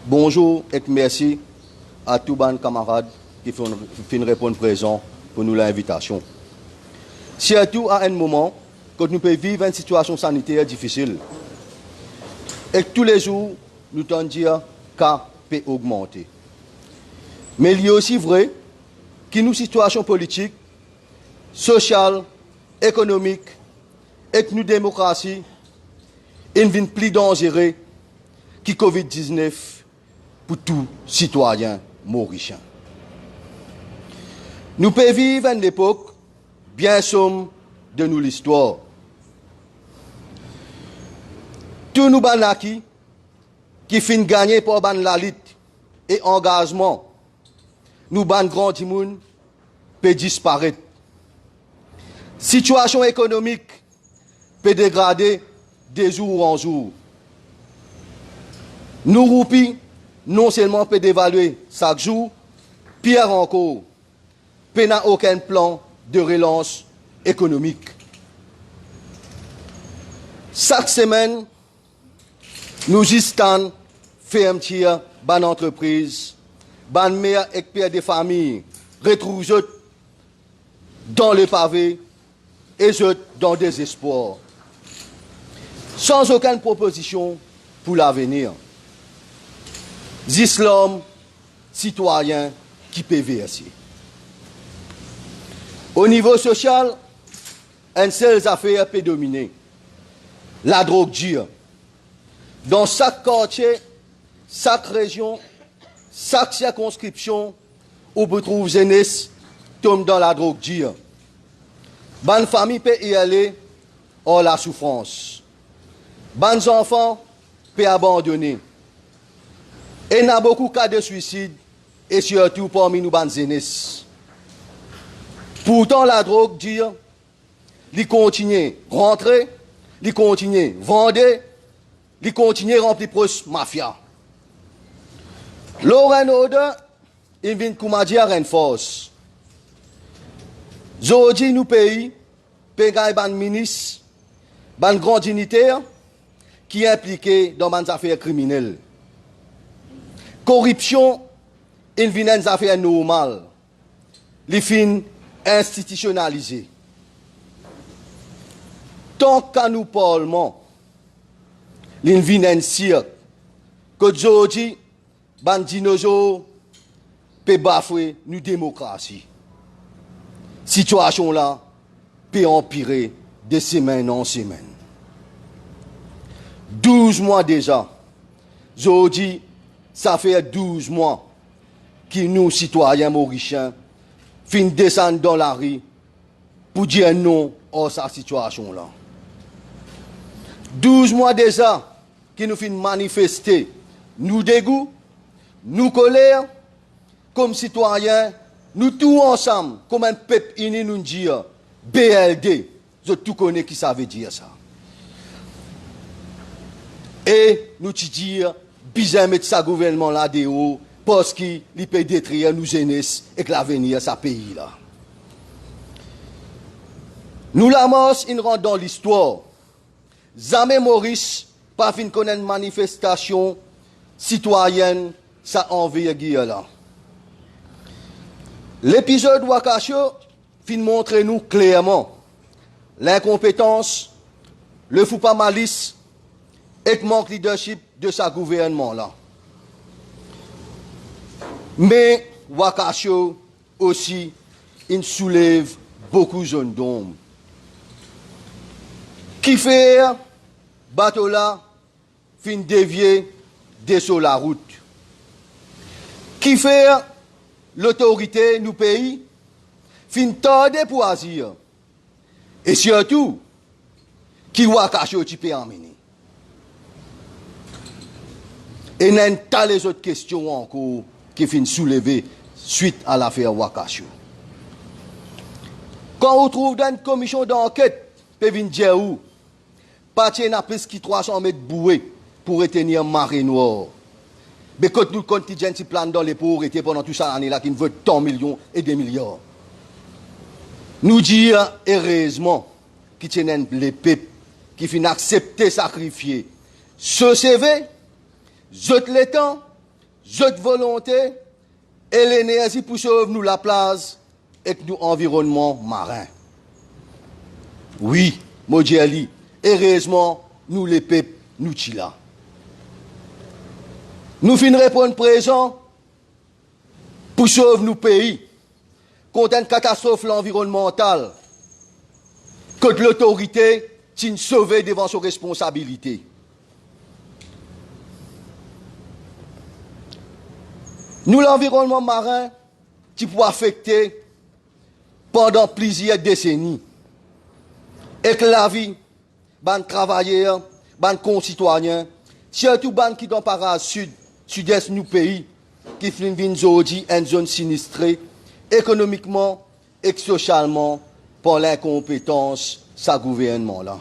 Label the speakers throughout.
Speaker 1: Bonjour et merci à tous les camarades qui font répondre présent pour nous l'invitation. Surtout à un moment quand nous pouvons vivre une situation sanitaire difficile et que tous les jours nous tentons de dire cas peut augmenter. Mais il est aussi vrai que nos situations politiques, sociales, économiques et que nos démocraties sont plus dangereuses que Covid-19 pour tout citoyen mauricien. Nous pouvons vivre une époque bien sombre de nous l'histoire. Tous nous banaki qui fin gagner pour ban la lutte et engagement, nous ban grand timoun peut disparaître. Situation économique peut dégrader de jour en jour. Nous roupies non seulement peut dévaluer chaque jour, pire encore, peut n'a aucun plan de relance économique. Chaque semaine, nous gistons fermeture ban entreprise, ban mère et père de famille, retrouvent dans le pavé et dans le désespoir, sans aucune proposition pour l'avenir. L'islam citoyen qui peut verser. Au niveau social, une seule affaire peut dominer. La drogue dure. Dans chaque quartier, chaque région, chaque circonscription, où vous trouvez jeunesse tombe dans la drogue dure. Bonne famille peut y aller hors la souffrance. Bonnes enfants peuvent abandonner. Et il y a beaucoup de cas de suicide, et surtout parmi nous, bonnes jeunesse. Pourtant, la drogue dure, il continue à rentrer, il continue à vendre, il continue à remplir de mafia. Laurent Oda, il vient comme dire une force. Aujourd'hui, nous pays, payons un ministre, un grand dignitaire qui est impliqué dans des affaires criminelles. Corruption, il vient des affaires normales. Les fins institutionnalisées. Tant qu'à nous parlons, il vient un cirque. Que aujourd'hui, les dinosaures peut bafouer nos démocraties. Situation là peut empirer de semaine en semaine. 12 mois déjà. Aujourd'hui, ça fait 12 mois que nous, citoyens mauriciens, fin descendre dans la rue pour dire non à cette situation-là. 12 mois déjà que nous fin manifester nous dégoût, nous colère, comme citoyens, nous tous ensemble, comme un peuple uni nous dire BLD, je tout connais qui ça veut dire ça. Et nous te dire, bizarre mettre ça gouvernement là de haut, parce qu'il peut détruire nos jeunesse et que l'avenir de ce pays là. Nous la mort, il rentre dans l'histoire. Jamais Maurice, pas fin connaître une manifestation citoyenne, ça envergure là. L'épisode Wakacho fin montre nous clairement l'incompétence, le fou pas malice et le manque de leadership de ce gouvernement-là. Mais Wakacho aussi, il soulève beaucoup de zones d'ombre. Qui fait bateau-là, fin dévier sur la route. Qui fait l'autorité, nous pays, fin tarder pour agir. Et surtout, qui Wakacho tu peux emmener. Et il y a les autres questions encore qui finissent soulever suite à l'affaire Wakacho. Quand on trouve dans une commission d'enquête, peut venir dire où, pas de plus que 300 mètres bouée pour retenir marée noire. Mais quand nous contingent qui plan dans les pauvretés pendant toute cette année-là, qui veut tant millions et des milliards. Nous disons heureusement qu'il tiennent les peuples qui finissent accepter sacrifier ce CV, jette le temps notre volonté et l'énergie pour sauver nous la place et nous environnement marin. Oui, Modjeli, heureusement, nous les peuples, nous là. Nous finissons répondre présent pour sauver nos pays contre une catastrophe environnementale que l'autorité tient sauver devant ses responsabilités. Nous, l'environnement marin, qui peut affecter pendant plusieurs décennies et que la vie, ban travailleurs, ban concitoyens, surtout ban qui dans par sud-est nous pays, qui viennent aujourd'hui une zone sinistrée, économiquement et socialement, par l'incompétence de ce gouvernement-là.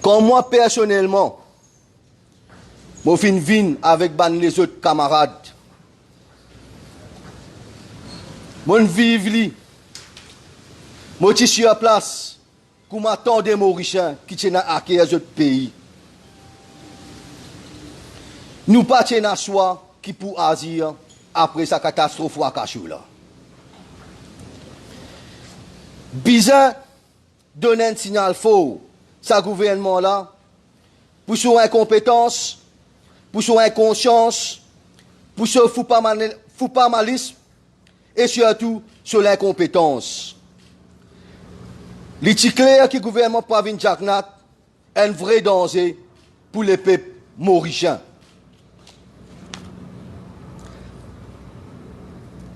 Speaker 1: Quand moi, personnellement, je viens avec les autres camarades, je vis, je suis sur place, pour m'attendre des Mauriciens qui tiennent à acquérir les autres pays. Nous pas à soi qui pour agir après sa catastrophe à Kachou là. Bizarre donner un signal faux, ce gouvernement là, pour son incompétence, pour son inconscience, pour son fou pas malisme et surtout sur l'incompétence. Il est clair que le gouvernement Pravin Jagnat est un vrai danger pour les peuples mauriciens.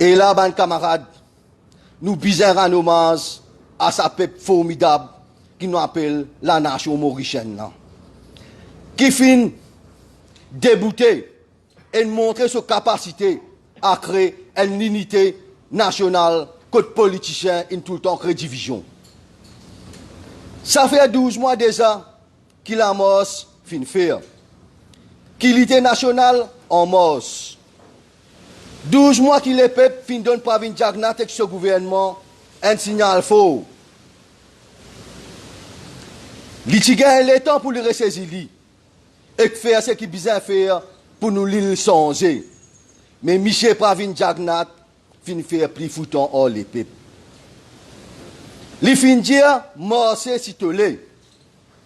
Speaker 1: Et là, mes camarades, nous bisons un hommage à sa peuple formidable qui nous appelle la nation mauricienne. Qui finit débouter et montrer sa capacité à créer une unité nationale que les politiciens ont tout le temps créé division. Ça fait 12 mois déjà qu'il a mort fin faire. Qu'il l'unité nationale en mort. 12 mois qu'il est peuple fin donne Pravin Jagnat avec ce gouvernement un signal faux. L'itiga est le temps pour le ressaisir et faire ce qu'il a besoin de faire pour nous l'île changer. Mais Michel Pravin Jagnat fin faire plus foutant hors les peuples. Les fin dire, morcer si tolé,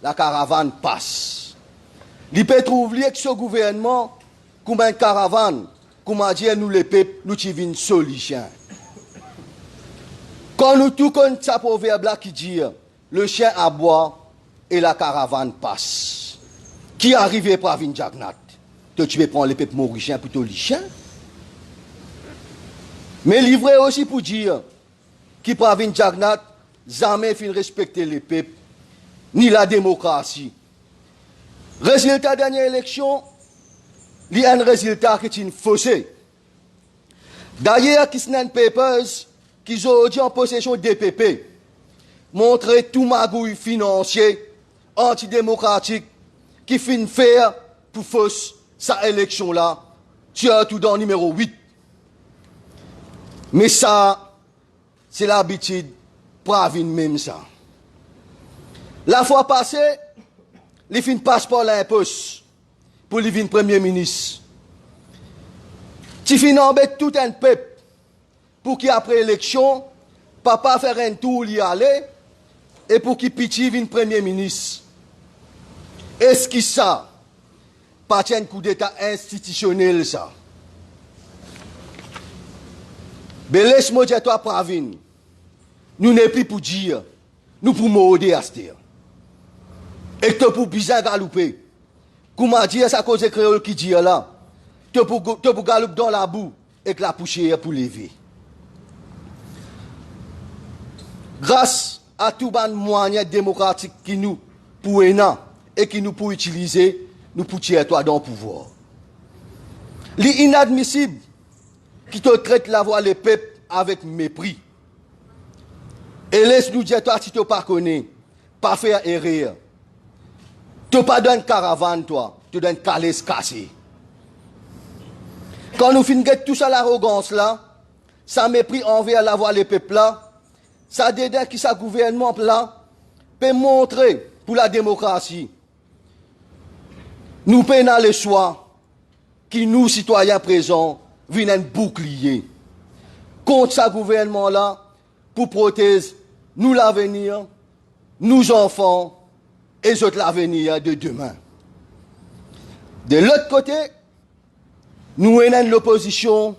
Speaker 1: la caravane passe. Il peut trouver avec ce gouvernement comme une caravane, comme a dit nous les peuples, nous tivons une solution. Quand nous tout connaissons ce proverbe-là qui dit, le chien aboie et la caravane passe. Qui arrive Pravin Jagnat? Tu veux prendre les peuples mauriciens plutôt les chiens? Mais livré aussi pour dire, qui Pravin Jagnat jamais fin respecter les peuples, ni la démocratie. Résultat de la dernière élection, il y a un résultat qui est faussé. D'ailleurs, Kisnan Papers, qui sont aujourd'hui en possession des DPP, montrent tout magouille financier, antidémocratique, qui fin faire pour fausser cette élection-là, surtout dans le numéro 8. Mais ça, c'est l'habitude. Pravin même ça. La fois passée, il fin passeport l'impose pour le vin premier ministre. Tu fin embête tout un peuple pour qu'il après l'élection, papa faire un tour y aller et pour qu'il pitié vin premier ministre. Est-ce que ça pas un coup d'état institutionnel ça? Mais laisse-moi dire toi Pravin. Nous n'est plus pour dire, nous pour morder à ce terre. Et que pour bizarre galouper. Comment dire ça cause créole qui dit là? Tu pour galouper dans la boue et que la poussière pour lever. Grâce à tout ban moyen démocratique qui nous pour et qui nous pour utiliser, nous pour tirer toi dans le pouvoir. L'inadmissible qui te traite la voix les peuples avec mépris. Et laisse-nous dire, toi, si tu pas connais, pas faire erreur. Tu pas donnes caravane, toi. Tu donnes calès cassé. Quand nous finissons tout ça, l'arrogance là, ça mépris envers la voix les peuples là, ça dédain qui ça gouvernement là, peut montrer pour la démocratie. Nous peinons le choix qui nous, citoyens présents, viennent un bouclier contre ce gouvernement-là pour protéger nous l'avenir, nous enfants et l'avenir de demain. De l'autre côté, nous avons l'opposition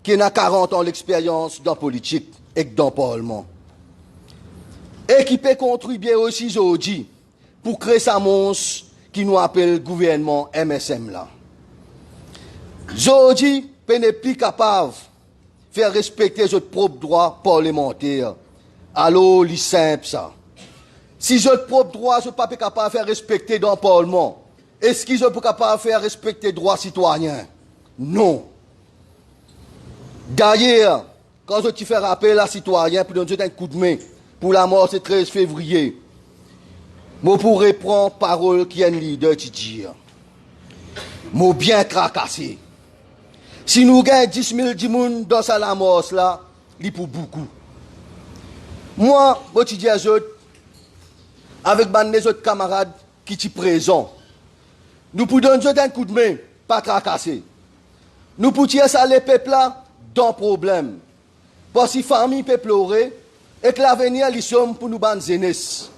Speaker 1: qui a 40 ans d'expérience dans la politique et dans le Parlement. Et qui peut contribuer aussi aujourd'hui pour créer sa monstre qui nous appelle le gouvernement MSM là. Aujourd'hui, nous n'est plus capable de faire respecter notre propre droit parlementaire. Alors, c'est simple ça. Si notre propre droit, je ne suis pas capable de faire respecter dans le Parlement, est-ce qu'ils sont pas capables de faire respecter les droits citoyens? Non. D'ailleurs, quand je fais rappel à citoyens pour donner un coup de main pour la mort, c'est 13 février, je pourrais prendre parole qui est un leader qui dit, je bien cracassé. Si nous gagnons 10 000 personnes dans la mort, là, c'est pour beaucoup. Moi, je dis à eux, avec mes autres camarades qui sont présents, nous pouvons donner un coup de main, pas cracasser. Nous pouvons tirer ça les peuples là dans le problème. Parce que la famille peut pleurer et que l'avenir, ils sont pour nous ban jeunesse.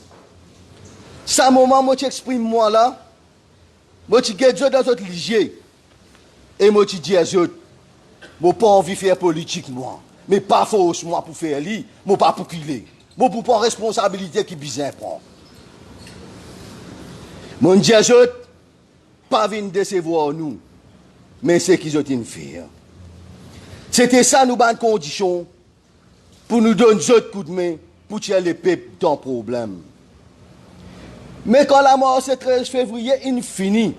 Speaker 1: Ça moment, moi, j'exprime moi là, moi, je dis dans notre ligier. Et moi, je dis à eux, je n'ai pas envie de faire politique, moi. Mais pas fausse, moi, pour faire li, moi, pas pour qu'il est. Moi, pour prendre responsabilité qui bizarre prend. Moi, je dis à eux, pas venir décevoir nous, mais c'est qu'ils ont une fille. C'était ça, nous, bonnes conditions, pour nous donner d'autres coups de main, pour tirer les peuples dans le problème. Mais quand la mort, c'est 13 février, il finit,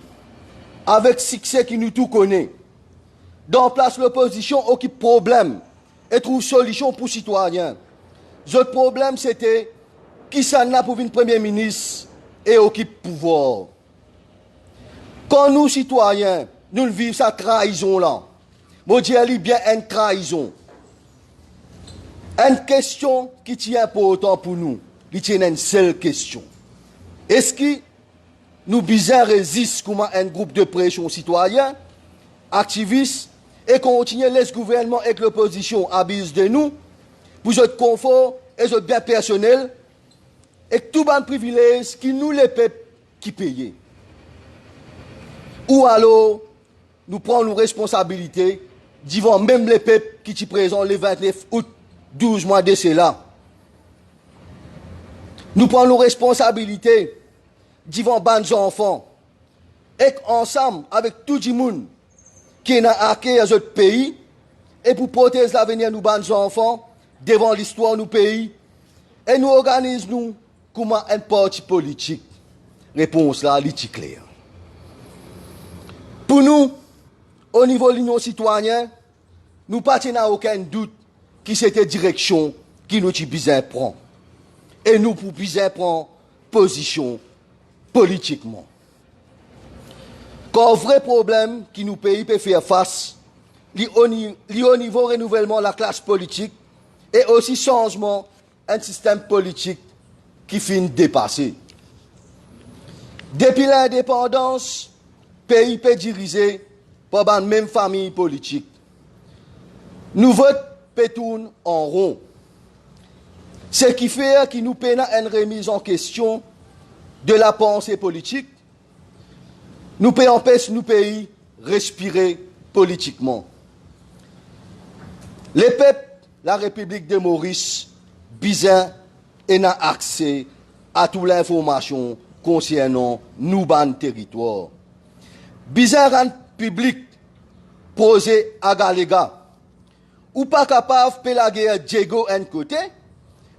Speaker 1: avec succès qui nous tout connaît. Dans place l'opposition occupe problème et trouve solution pour les citoyens. L'autre problème, c'était qui s'en a pour une premier ministre et occupe pouvoir. Quand nous, citoyens, nous vivons cette trahison-là, je dis bien une trahison. Une question qui est importante pour nous, qui est une seule question. Est-ce que nous bizarres résistons comme un groupe de pression citoyen, activistes, et continuer les gouvernements et l'opposition abusent de nous, pour notre confort et notre bien personnel, et tout bon privilège qui nous les peuples qui payent. Ou alors, nous prenons nos responsabilités, devant même les peuples qui sont présents le 29 août, 12 mois de cela. Nous prenons nos responsabilités, devant les enfants, et ensemble, avec tout le monde qui est acquis à notre pays, et pour protéger l'avenir de nos enfants, devant l'histoire de nos pays, et nous organisons comme un parti politique. Réponse là, elle est claire. Pour nous, au niveau de l'Union citoyenne, nous n'avons aucun doute que c'était direction qui nous prend. Et nous, pour bien prendre position politiquement. Quand un vrai problème qui nous pays peut faire face, au niveau renouvellement de la classe politique et aussi changement un système politique qui finit dépassé. Depuis l'indépendance, le pays peut diriger par la même famille politique. Nous votons pétoun en rond. Ce qui fait que nous peinons une remise en question de la pensée politique. Nous pouvons empêcher nos pays de respirer politiquement. Les peuples, la République de Maurice, bizarre, et n'a accès à toute l'information concernant nos territoires. Bizarre en public posé à Galega, ou pas capable de pélaguer Diego un côté,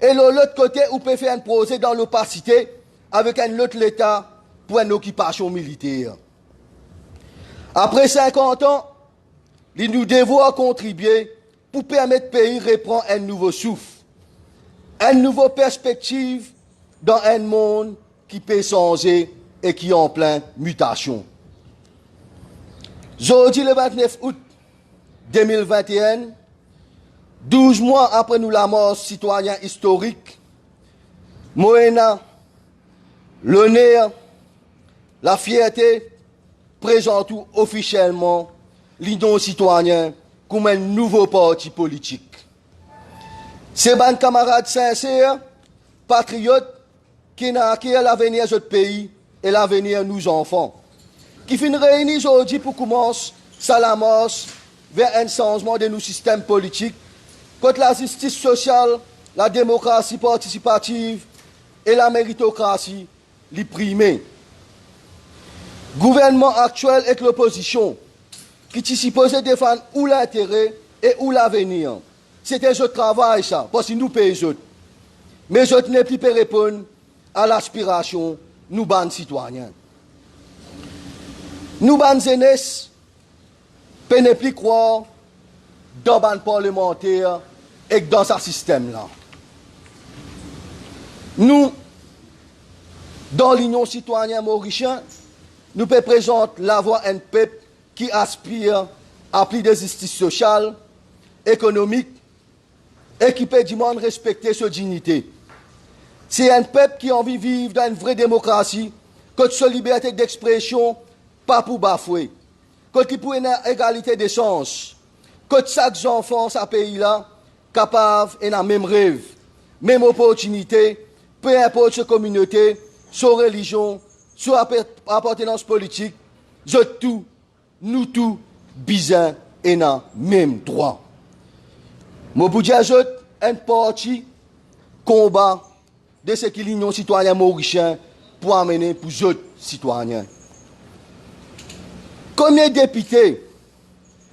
Speaker 1: et de l'autre côté, ou peut faire un projet dans l'opacité avec un autre État pour une occupation militaire. Après 50 ans, il nous devons contribuer pour permettre au pays de reprendre un nouveau souffle, une nouvelle perspective dans un monde qui peut changer et qui est en pleine mutation. Jeudi le 29 août 2021, 12 mois après nous la mort citoyen historique, Moena, l'honneur, la fierté, présente officiellement l'Union citoyenne comme un nouveau parti politique. C'est des camarades sincères, patriotes, qui n'ont l'avenir de notre pays et l'avenir de nos enfants, qui finissent réunis aujourd'hui pour commencer Salamos vers un changement de nos systèmes politiques, contre la justice sociale, la démocratie participative et la méritocratie, les primés. Gouvernement actuel avec l'opposition, qui est supposé défendre ou l'intérêt et ou l'avenir. C'était ce travail, ça, parce que nous payons. Mais je n'ai plus pu répondre à l'aspiration, nous, bandes citoyens. Nous, bandes jeunesse, ne plus croire dans le parlementaire et dans ce système-là. Nous, dans l'Union citoyenne mauricienne, nous pouvons présenter la voix d'un peuple qui aspire à plus de justice sociale, économique, et qui peut du monde respecter sa dignité. C'est un peuple qui a envie de vivre dans une vraie démocratie, que sa liberté d'expression, pas pour bafouer, que pour une égalité des chances, que chaque enfant, ce pays-là, capable et dans le même rêve, même opportunité, peu importe sa communauté, sa religion, sa appartenance politique, nous tous, bizarres et dans le même droit. Mon bout un parti combat de ce que l'Union citoyenne mauricienne pour amener pour les autres citoyens. Combien de députés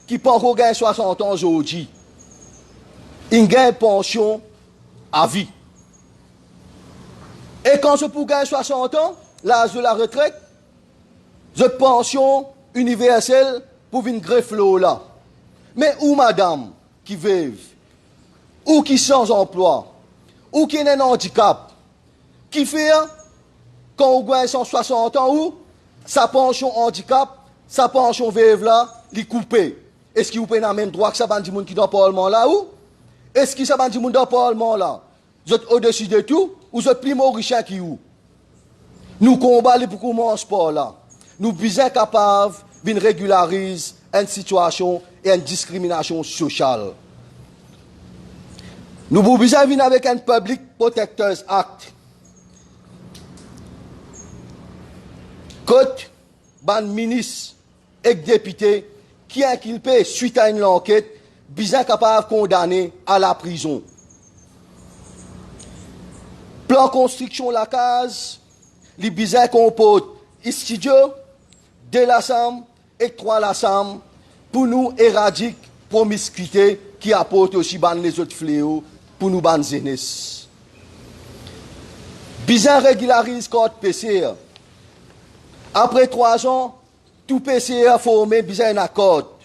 Speaker 1: qui pensent gagner 60 ans aujourd'hui, ils gagnent une pension à vie. Et quand je pour gagner 60 ans, l'âge de la retraite, je pension universelle pour une greffe là. Mais où madame qui vivent, ou qui sans emploi, ou qui a un handicap, qui fait quand on gagne 160 ans, ou sa pension handicap, sa pension veuve là, li coupé. Est-ce qu'il vous paye le même droit que ça va dire qui dans le Parlement là ou? Est-ce que ça va dire dans le Parlement là? Vous êtes au-dessus de tout ou vous êtes plus mauricien qui ou? Nous combattons pour commencer par là. Nous sommes bien capables de régulariser une situation et une discrimination sociale. Nous sommes bien venir avec un Public Protectors Act. Côte, ban ministre et député qui est inculpé suite à une enquête, bien capable de condamner à la prison. Plan construction la case, les bizarres comportent studio, deux la Sam et trois la Sam pour nous éradiquer promiscuité qui apporte aussi ban les autres fléaux pour nous ban jeunesse. Bizarre régularise code PCR. Après 3 ans, tout PCA formé bizarre un accord.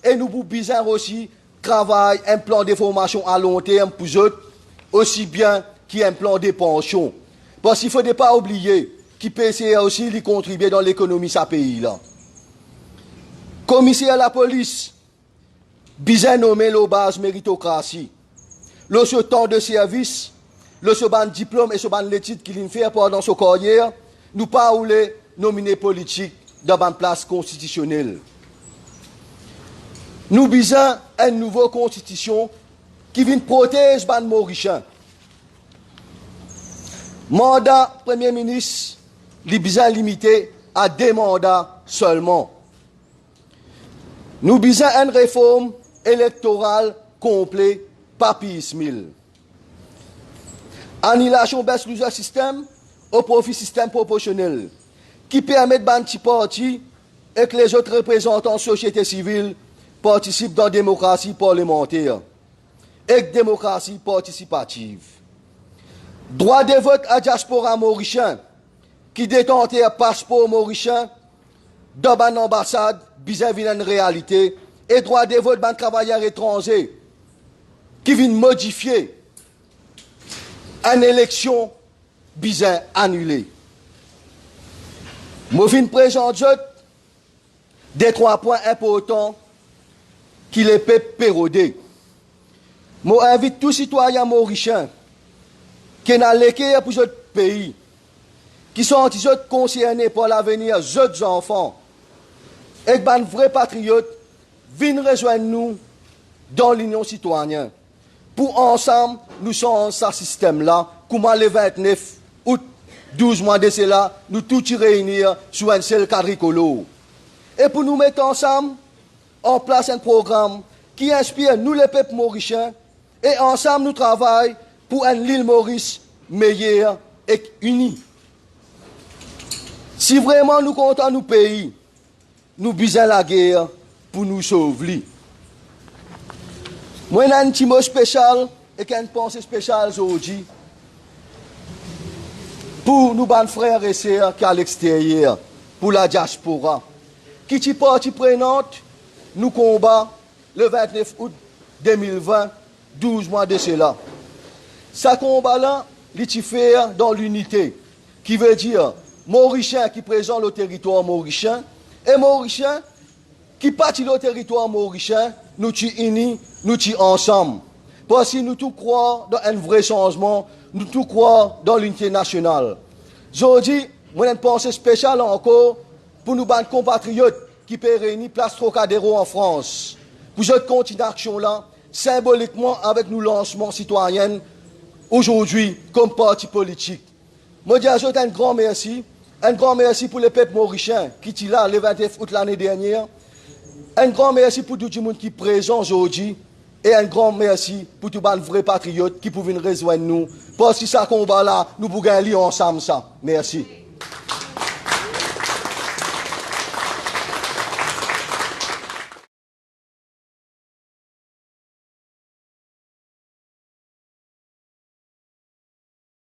Speaker 1: Et nous pour bizarre aussi travail un plan de formation à long terme pour eux, aussi bien qu'un plan de pension. Parce qu'il ne faut pas oublier que PCA aussi lui contribue dans l'économie de ce pays-là. Commissaire à la police, bizarre nommé la base méritocratie. Le ce temps de service, le ce ban diplôme et ce ban l'étude qu'il fait pendant sa carrière, nous pas voulons nominer politique dans une place constitutionnelle. Nous besoin une nouvelle constitution qui vient protéger les Mauriciens. Mandat Premier ministre, les besoin limité à 2 mandats seulement. Nous besoin une réforme électorale complète, pas pismille. Annulation baisse le système au profit système proportionnel qui permet de ban petit parti et que les autres représentants de la société civile participent dans la démocratie parlementaire et démocratie participative. Droit de vote à diaspora mauricien qui détente un passeport mauricien dans une ambassade, bizarre une réalité, et droit de vote d'un travailleur étranger qui vient modifier une élection bizarre annulée. Je viens présenter des 3 points importants qui les peuvent péroder. Je invite tous les citoyens mauriciens qui sont dans l'équerre pour notre pays, qui sont concernés par l'avenir de nos enfants, et qui sont vrais patriotes viennent rejoindre nous dans l'Union citoyenne. Pour ensemble, nous sommes ce système-là, comment le 29 août, 12 mois de cela, nous tous réunir sur un seul quadricolo. Et pour nous mettre ensemble en place un programme qui inspire nous les peuples mauriciens, et ensemble nous travaillons pour une île Maurice meilleure et unie. Si vraiment nous comptons nos pays, nous bisons la guerre pour nous sauver. Moi, j'ai un petit mot spécial et une pensée spéciale aujourd'hui pour nos frères et sœurs qui sont à l'extérieur, pour la diaspora, qui est partie prenante, nous combat le 29 août 2020, 12 mois de cela. Ce combat-là, il est fait dans l'unité, qui veut dire Mauriciens qui présentent le territoire mauricien et Mauriciens qui partent le territoire mauricien, nous sommes unis, nous sommes ensemble. Parce que nous tous croyons dans un vrai changement, nous tous croyons dans l'unité nationale. Aujourd'hui, moi j'ai une pensée spéciale encore pour nos compatriotes qui peuvent réunir place Trocadéro en France. Pour cette continuation-là, symboliquement avec nos lancements citoyens, aujourd'hui, comme parti politique. Moi, je dis un grand merci. Un grand merci pour le peuple mauricien qui est là le 29 août l'année dernière. Un grand merci pour tout le monde qui est présent aujourd'hui. Et un grand merci pour tous les vrais patriotes qui peuvent nous rejoindre nous. Parce que ça combat là, nous pouvons aller ensemble ça. Merci.